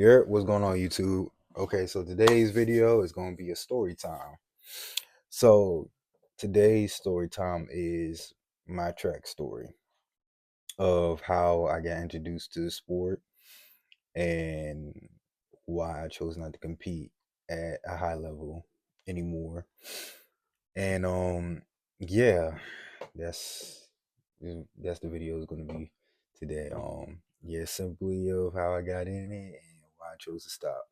What's going on, YouTube? Okay, so today's video is going to be a story time. So today's story time is my track story of how I got introduced to the sport and why I chose not to compete at a high level anymore. And yeah, that's that's the video is going to be today. Yeah, simply of how I got in it and why I chose to stop.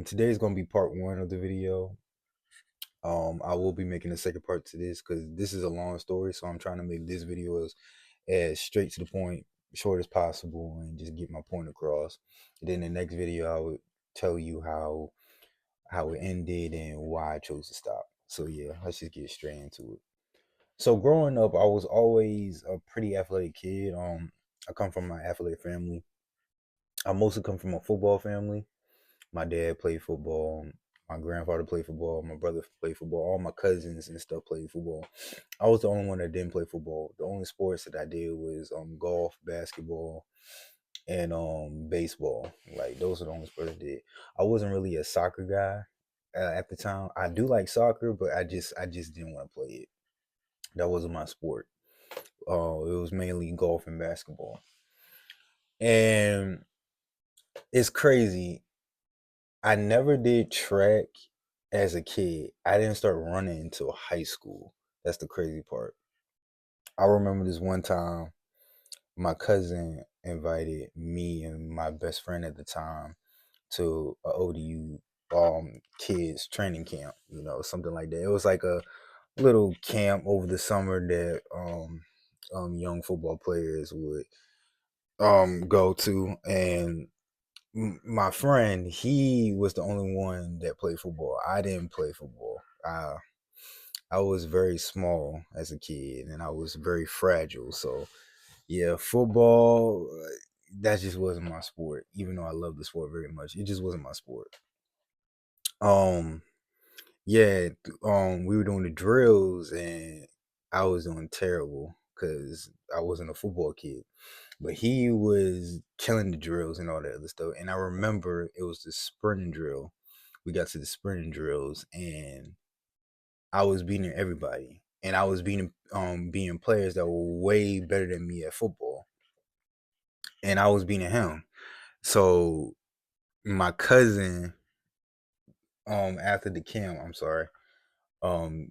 Today is gonna be part one of the video. I will be making a second part to this because this is a long story, so I'm trying to make this video as straight to the point, short as possible, and just get my point across. And then the next video, I would tell you how it ended and why I chose to stop. So yeah, let's just get straight into it. So growing up, I was always a pretty athletic kid. I come from an athletic family. I mostly come from a football family. My dad played football. My grandfather played football. My brother played football. All my cousins and stuff played football. I was the only one that didn't play football. The only sports that I did was golf, basketball, and baseball. Like those are the only sports I did. I wasn't really a soccer guy at the time. I do like soccer, but I just didn't want to play it. That wasn't my sport. It was mainly golf and basketball. And it's crazy. I never did track as a kid. I didn't start running until high school. That's the crazy part. I remember this one time my cousin invited me and my best friend at the time to a ODU kids training camp, something like that. It was like a little camp over the summer that young football players would go to, and my friend, he was the only one that played football. I didn't play football. I was very small as a kid, and I was very fragile. So yeah, football, that just wasn't my sport. Even though I love the sport very much, it just wasn't my sport. Um, yeah, we were doing the drills, and I was doing terrible because I wasn't a football kid. But he was killing the drills and all that other stuff. And I remember it was the sprinting drill. We got to the sprinting drills, and I was beating everybody. And I was beating players that were way better than me at football. And I was beating him. So my cousin, after the camp, I'm sorry, um,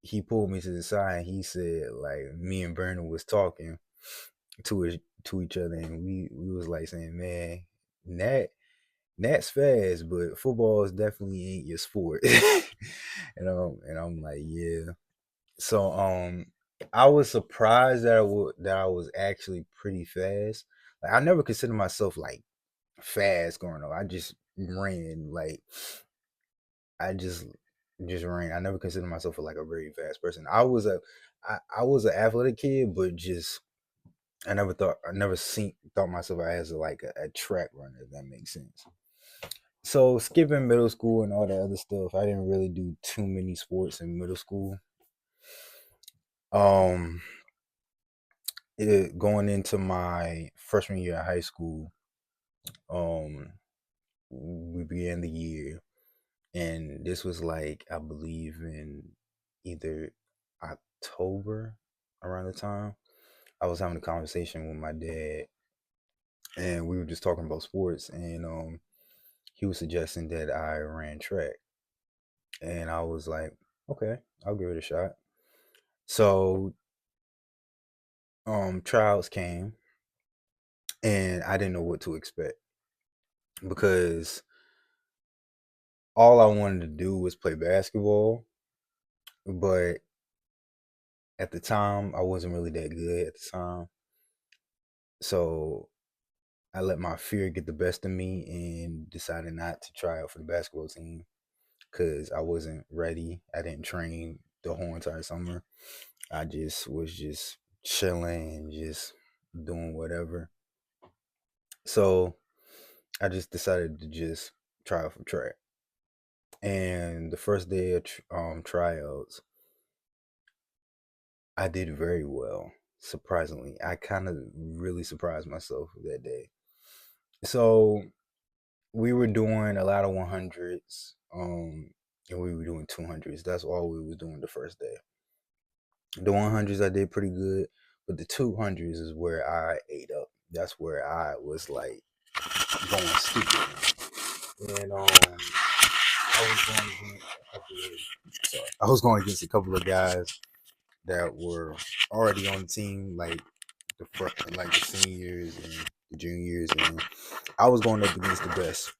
he pulled me to the side and he said, like, me and Brandon was talking to each other, and we was like saying, man, Nat Nat's fast, but football is definitely ain't your sport. And I'm like, yeah. So I was surprised that I was actually pretty fast. Like I never considered myself like fast growing up. I just ran like I just ran. I never considered myself like a very fast person. I was an athletic kid, but just I never thought myself as like a track runner, if that makes sense. So skipping middle school and all that other stuff, I didn't really do too many sports in middle school. Um, going into my freshman year of high school, um, we began the year, and this was like I believe in either October around the time. I was having a conversation with my dad, and we were just talking about sports, and he was suggesting that I ran track, and I was like, okay, I'll give it a shot. So trials came, and I didn't know what to expect because all I wanted to do was play basketball, but at the time I wasn't really that good at the time. So I let my fear get the best of me and decided not to try out for the basketball team because I wasn't ready. I didn't train the whole entire summer. I just was just chilling and just doing whatever. So I just decided to just try out for track. And the first day of tryouts, I did very well. Surprisingly, I kind of really surprised myself that day. So we were doing a lot of 100s, and we were doing 200s. That's all we was doing the first day. The 100s I did pretty good, but the 200s is where I ate up. That's where I was like going stupid. And I was going against I was going against a couple of guys that were already on the team, like like the seniors and the juniors, and I was going up against the best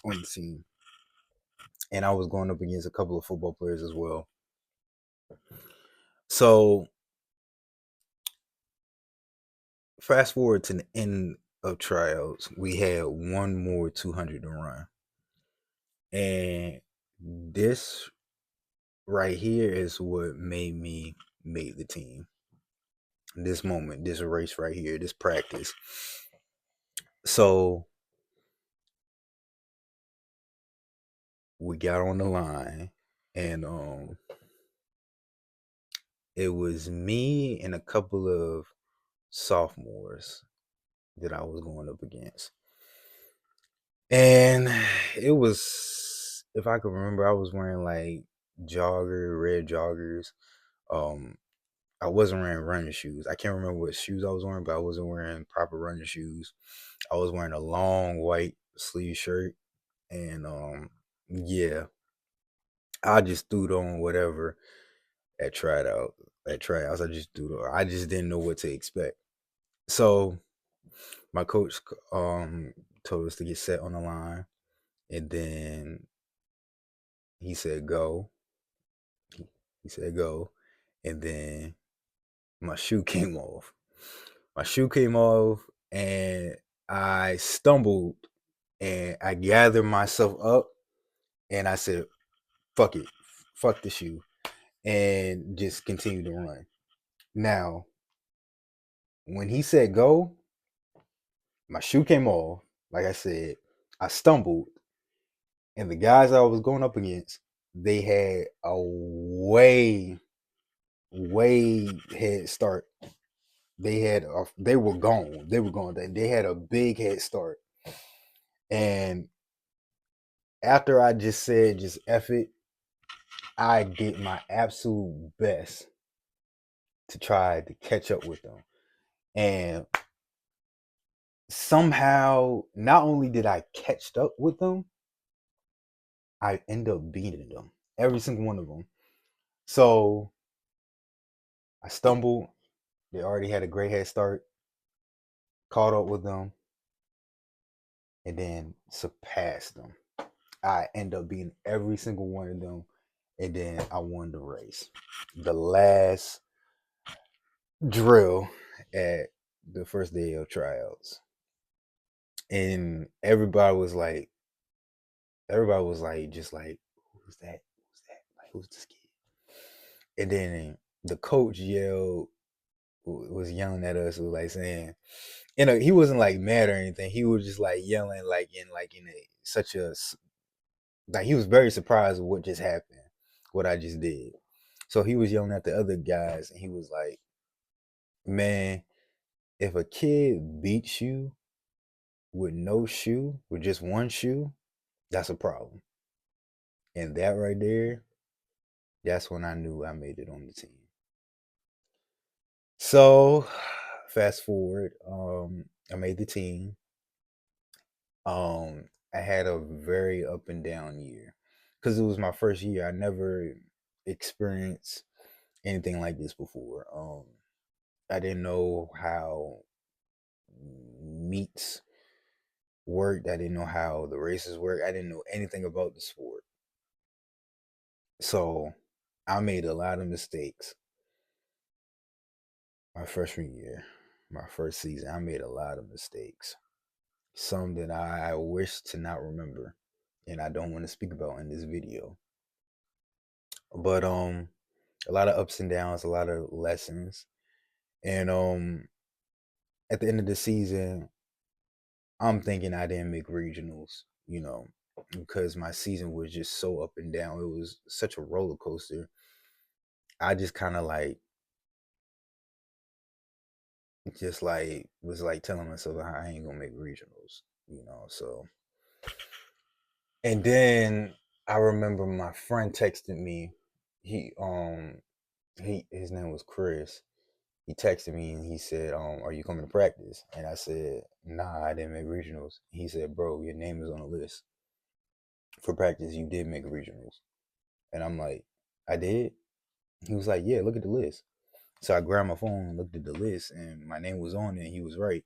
on the team, and I was going up against a couple of football players as well. So fast forward to the end of tryouts, we had one more 200 to run, and this right here is what made me make the team. This moment, this race right here, this practice. So we got on the line, and it was me and a couple of sophomores that I was going up against. And it was, if I could remember, I was wearing like red joggers. Um, I wasn't wearing running shoes. I can't remember what shoes I was wearing, but I wasn't wearing proper running shoes. I was wearing a long white sleeve shirt, and yeah, I just threw it on whatever at tryout at tryouts. I just didn't know what to expect. So my coach told us to get set on the line, and then he said go. He said go, and then my shoe came off. My shoe came off, and I stumbled, and I gathered myself up, and I said, "Fuck it, fuck the shoe," and just continued to run. Now, when he said go, my shoe came off. Like I said, I stumbled, and the guys I was going up against, they had a way head start. They were gone. They were gone. They had a big head start. And after I just said just F it, I did my absolute best to try to catch up with them. And somehow, not only did I catch up with them, I end up beating them. Every single one of them. So I stumbled. They already had a great head start. Caught up with them. And then surpassed them. I end up beating every single one of them. And then I won the race. The last drill at the first day of tryouts. And everybody was like, just like, who's that? Who's that? Like, who's this kid? And then the coach was yelling at us, was like saying, he wasn't like mad or anything. He was just like yelling, such a, like, he was very surprised with what just happened, what I just did. So he was yelling at the other guys, and he was like, man, if a kid beats you with no shoe, with just one shoe, that's a problem. And that right there, that's when I knew I made it on the team. So fast forward, I made the team. I had a very up and down year because it was my first year. I never experienced anything like this before. I didn't know how meets worked. I didn't know how the races work. I didn't know anything about the sport. So I made a lot of mistakes my freshman year, my first season. I made a lot of mistakes. Some that I wish to not remember and I don't want to speak about in this video. But a lot of ups and downs, a lot of lessons. And at the end of the season, I'm thinking I didn't make regionals, because my season was just so up and down. It was such a roller coaster. I just kind of like just like was like telling myself I ain't gonna make regionals, so And then I remember my friend texted me. He his name was Chris. He texted me and he said, are you coming to practice? And I said, nah, I didn't make regionals. He said, bro, your name is on the list for practice. You did make regionals. And I'm like, I did? He was like, yeah, look at the list. So I grabbed my phone and looked at the list and my name was on it and he was right.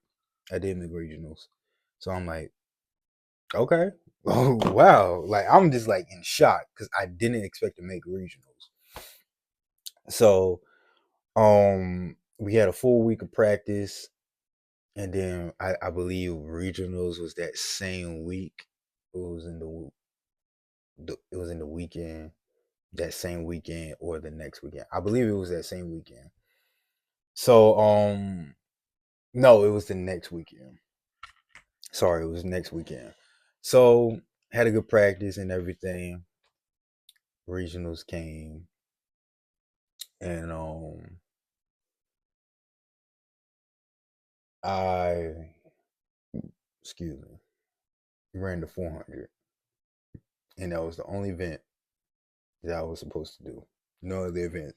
I did make regionals. So I'm like, okay. Oh wow. Like I'm just like in shock because I didn't expect to make regionals. So we had a full week of practice and then I believe regionals was that same week. It was in it was in the weekend, that same weekend or the next weekend. I believe it was that same weekend. So no, it was the next weekend. Sorry, it was next weekend. So had a good practice and everything. Regionals came and I excuse me ran the 400 and that was the only event that I was supposed to do. No other event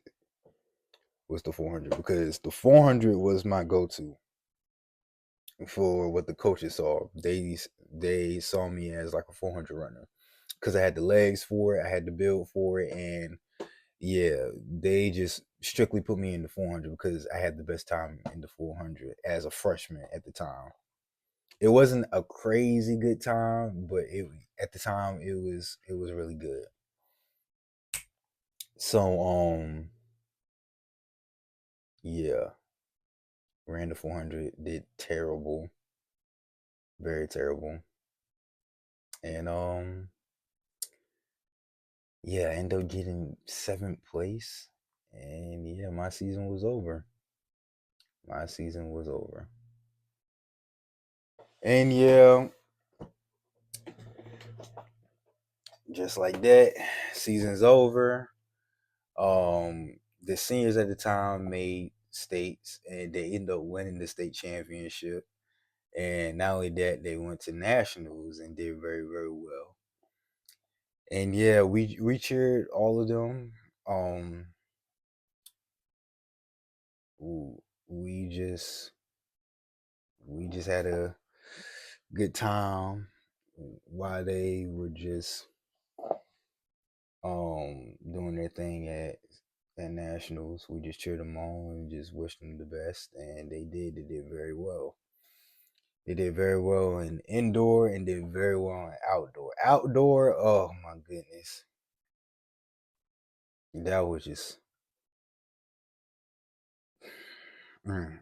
was the 400 because the 400 was my go-to for what the coaches saw. They saw me as like a 400 runner because I had the legs for it, I had the build for it, and yeah, they just strictly put me in the 400 because I had the best time in the 400 as a freshman at the time. It wasn't a crazy good time, but it at the time it was really good. So yeah, ran the 400, did terrible, very terrible, and yeah, I ended up getting seventh place, and yeah, my season was over. My season was over, and yeah, just like that, season's over. The seniors at the time made states, and they ended up winning the state championship. And not only that, they went to nationals and did very, very well. And yeah, we cheered all of them. Um, we just we just had a good time while they were just doing their thing at nationals. We just cheered them on and just wished them the best, and they did. They did very well. They did very well in indoor and did very well in outdoor. Outdoor, oh my goodness, that was just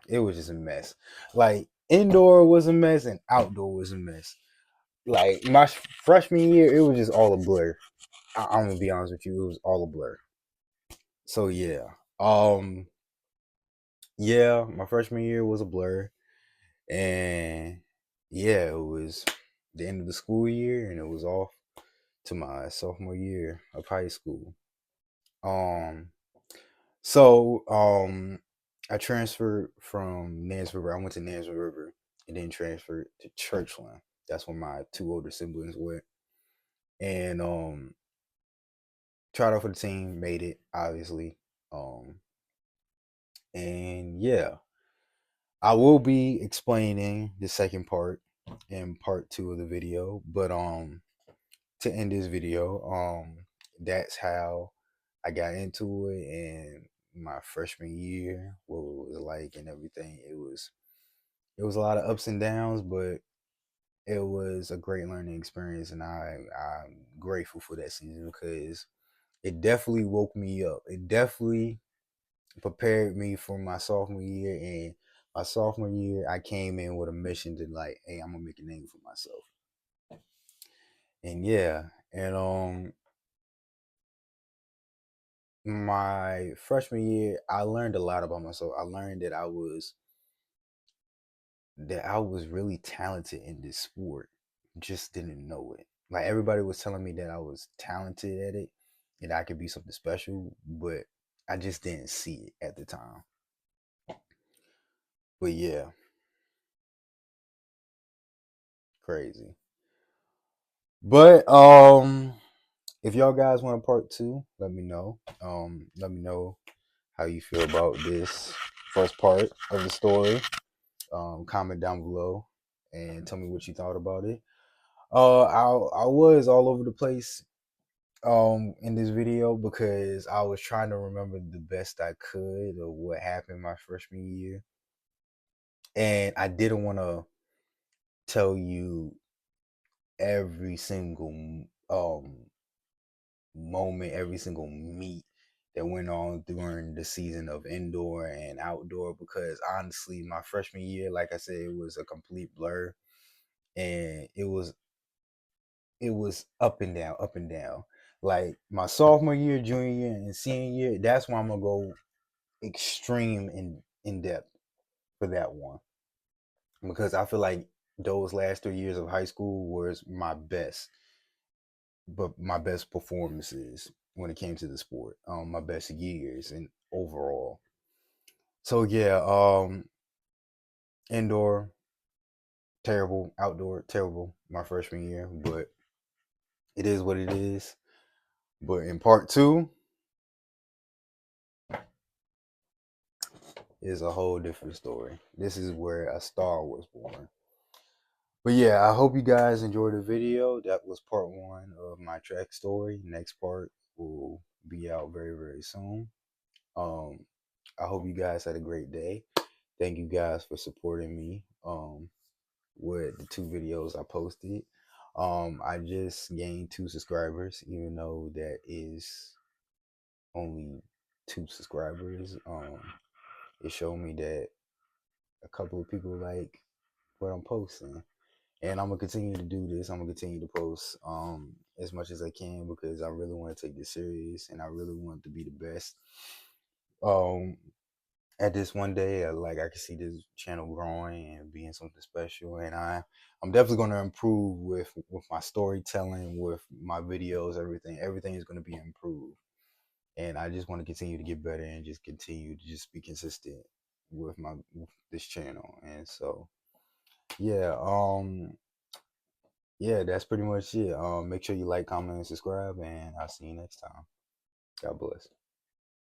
it was just a mess. Like indoor was a mess and outdoor was a mess. Like my freshman year, it was just all a blur. I'm gonna be honest with you, it was all a blur. So yeah, yeah, my freshman year was a blur, and yeah, it was the end of the school year, and it was off to my sophomore year of high school. Um, so I transferred from Nance River. I went to Nance River and then transferred to Churchland. That's where my two older siblings went. And tried out for the team, made it, obviously. Um, and yeah, I will be explaining the second part in part two of the video. But to end this video, that's how I got into it and my freshman year, what it was like and everything. It was a lot of ups and downs, but it was a great learning experience, and I'm grateful for that season because it definitely woke me up. It definitely prepared me for my sophomore year, and my sophomore year I came in with a mission to like, hey, I'm gonna make a name for myself, and yeah, and my freshman year I learned a lot about myself. I learned that I was really talented in this sport. Just didn't know it. Like everybody was telling me that I was talented at it and I could be something special, but I just didn't see it at the time. But yeah, crazy. But if y'all guys want a part two, let me know. Let me know how you feel about this first part of the story. Comment down below and tell me what you thought about it. I was all over the place in this video because I was trying to remember the best I could of what happened my freshman year, and I didn't want to tell you every single moment, every single meet that went on during the season of indoor and outdoor, because honestly my freshman year, like I said, it was a complete blur, and it was up and down, up and down. Like my sophomore year, junior year, and senior year, that's why I'm gonna go extreme in depth for that one, because I feel like those last 3 years of high school was my best, but my best performances when it came to the sport, my best years and overall. So yeah, indoor terrible, outdoor terrible my freshman year, but it is what it is. But in part two is a whole different story. This is where a star was born. But yeah, I hope you guys enjoyed the video. That was part one of my track story. Next part will be out very, very soon. Um, I hope you guys had a great day. Thank you guys for supporting me with the 2 videos I posted. I just gained 2 subscribers, even though that is only 2 subscribers. It showed me that a couple of people like what I'm posting, and I'm gonna continue to do this. I'm gonna continue to post as much as I can, because I really want to take this serious, and I really want to be the best. Um, at this one day, like I can see this channel growing and being something special, and I'm definitely gonna improve with my storytelling, with my videos, everything. Everything is gonna be improved, and I just want to continue to get better and just continue to just be consistent with this channel. And so yeah, yeah, that's pretty much it. Make sure you like, comment, and subscribe, and I'll see you next time. God bless.